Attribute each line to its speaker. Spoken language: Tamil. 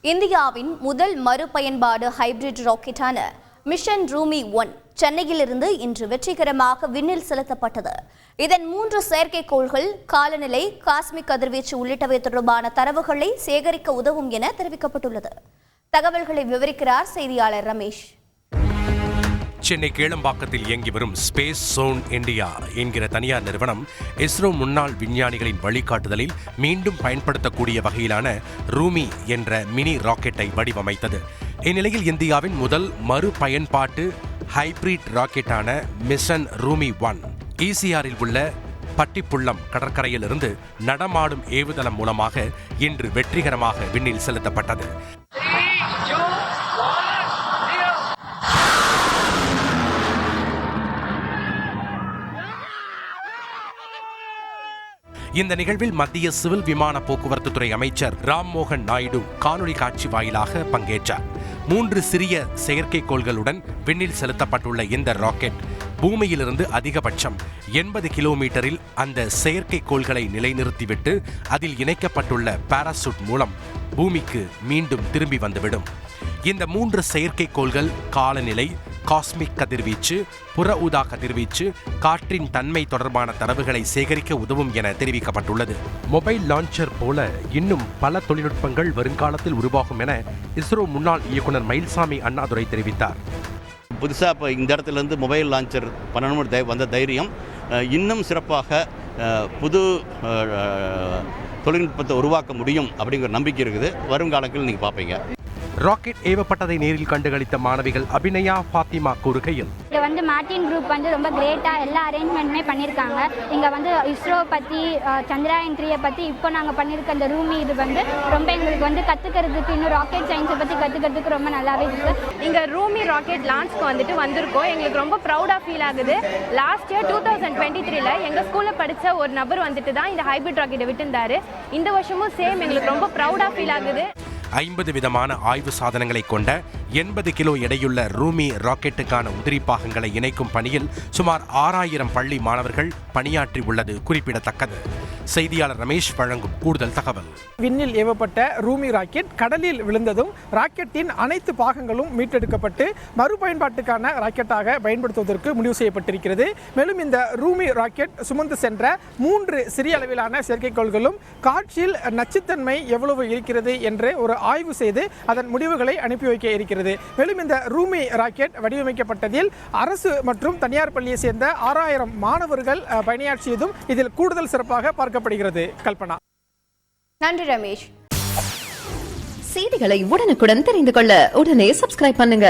Speaker 1: இந்தியாவின் முதல் மறுபயன்பாடு ஹைபிரிட் ராக்கெட்டான மிஷன் ரூமி 1 சென்னையிலிருந்து இன்று வெற்றிகரமாக விண்ணில் செலுத்தப்பட்டது. இதன் 3 செயற்கைக்கோள்கள் காலநிலை, காஸ்மிக் கதிர்வீச்சு உள்ளிட்டவை தொடர்பான தரவுகளை சேகரிக்க உதவும் என தெரிவிக்கப்பட்டுள்ளது. தகவல்களை விவரிக்கிறார் செய்தியாளர் ரமேஷ்.
Speaker 2: சென்னை கேளம்பாக்கத்தில் இயங்கி வரும் ஸ்பேஸ் சோன் இந்தியா என்கிற தனியார் நிறுவனம் இஸ்ரோ முன்னாள் விஞ்ஞானிகளின் வழிகாட்டுதலில் மீண்டும் பயன்படுத்தக்கூடிய வகையிலான ரூமி என்ற மினி ராக்கெட்டை வடிவமைத்தது. இந்நிலையில் இந்தியாவின் முதல் மறுபயன்பாட்டு ஹைபிரிட் ராக்கெட்டான மிஷன் ரூமி 1 ஈசிஆரில் உள்ள பட்டிப்புள்ளம் கடற்கரையிலிருந்து நடமாடும் ஏவுதளம் மூலமாக இன்று வெற்றிகரமாக விண்ணில் செலுத்தப்பட்டது. இந்த நிகழ்வில் மத்திய சிவில் விமான போக்குவரத்து துறை அமைச்சர் ராம்மோகன் நாயுடு காணொலி காட்சி வாயிலாக பங்கேற்றார். 3 சிறிய செயற்கைக்கோள்களுடன் விண்ணில் செலுத்தப்பட்டுள்ள இந்த ராக்கெட் பூமியிலிருந்து அதிகபட்சம் 80 கிலோமீட்டரில் அந்த செயற்கைக்கோள்களை நிலைநிறுத்திவிட்டு அதில் இணைக்கப்பட்டுள்ள பாராசூட் மூலம் பூமிக்கு மீண்டும் திரும்பி வந்துவிடும். இந்த 3 செயற்கைக்கோள்கள் காலநிலை, காஸ்மிக் கதிர்வீச்சு, புற ஊதா கதிர்வீச்சு, காற்றின் தன்மை தொடர்பான தரவுகளை சேகரிக்க உதவும் என தெரிவிக்கப்பட்டுள்ளது. மொபைல் லான்ச்சர் போல இன்னும் பல தொழில்நுட்பங்கள் வருங்காலத்தில் உருவாகும் என இஸ்ரோ முன்னாள் இயக்குனர் மயில்சாமி அண்ணாதுரை தெரிவித்தார்.
Speaker 3: புதுசாக இப்போ இந்த இடத்துலேருந்து மொபைல் லான்ச்சர் பண்ணணும்னு வந்த தைரியம் இன்னும் சிறப்பாக புது தொழில்நுட்பத்தை உருவாக்க முடியும் அப்படிங்கிற நம்பிக்கை இருக்குது. வருங்காலங்களில் நீங்கள் பார்ப்பீங்க.
Speaker 2: ராக்கெட் ஏவப்பட்டதை நேரில் கண்டுகளித்த மாணவிகள் அபிநயா ஃபாத்திமா கூறுகையில்,
Speaker 4: இங்க மார்டின் குரூப் ரொம்ப கிரேட்டா எல்லா அரேஞ்ச்மெண்ட்டுமே பண்ணியிருக்காங்க. இங்க இஸ்ரோ பத்தி, சந்திராயன் 3 பத்தி இப்போ நாங்க பண்ணியிருக்க அந்த ரூமி இது ரொம்ப எங்களுக்கு கத்துக்கிறதுக்கு, இன்னும் ராக்கெட் சயின்ஸை பத்தி கத்துக்கிறதுக்கு ரொம்ப நல்லாவே இருக்கு.
Speaker 5: இங்க ரூமி ராக்கெட் லான்ச்க்கு வந்திருக்கோம். எங்களுக்கு ரொம்ப ப்ரௌடா ஃபீல் ஆகுது. லாஸ்ட் இயர் 2023ல எங்க ஸ்கூல்ல படிச்ச ஒரு நபர் தான் இந்த ஹைபிரிட் ராக்கெட்டை விட்டுருந்தாரு. இந்த வருஷமும் சேம் எங்களுக்கு ரொம்ப ப்ரௌடா ஃபீல் ஆகுது.
Speaker 2: 50 விதமான ஆய்வு சாதனங்களை கொண்ட 80 கிலோ எடையுள்ள ரூமி ராக்கெட்டுக்கான உதிரி பாகங்களை இணைக்கும் பணியில் சுமார் 6000 பள்ளி மாணவர்கள் பணியாற்றி உள்ளது குறிப்பிடத்தக்கது. செய்தியாளர் ரமேஷ் வழங்கும் கூடுதல் தகவல்.
Speaker 6: விண்ணில் ஏவப்பட்ட ரூமி ராக்கெட் கடலில் விழுந்ததும் ராக்கெட்டின் அனைத்து பாகங்களும் மீட்டெடுக்கப்பட்டு மறுபயன்பாட்டுக்கான ராக்கெட்டாக பயன்படுத்துவதற்கு முடிவு செய்யப்பட்டிருக்கிறது. மேலும் இந்த ரூமி ராக்கெட் சுமந்து சென்ற 3 சிறிய அளவிலான செயற்கைக்கோள்களும் காற்றில் நச்சுத்தன்மை எவ்வளவு இருக்கிறது என்று ஒரு ஆய்வு செய்து அதன் முடிவுகளை அனுப்பி வைக்க இருக்கிறது. மேலும் இந்த ரூமி ராக்கெட் வடிவமைக்கப்பட்டதில் அரசு மற்றும் தனியார் பள்ளியை சேர்ந்த 6000 மாணவர்கள் பணியாற்றியதும் இதில் கூடுதல் சிறப்பாக பார்க்கப்படுகிறது. கல்பனா.
Speaker 1: நன்றி ரமேஷ்.
Speaker 7: செய்திகளை உடனுக்குடன் தெரிந்து கொள்ள உடனே சப்ஸ்கிரைப் பண்ணுங்க.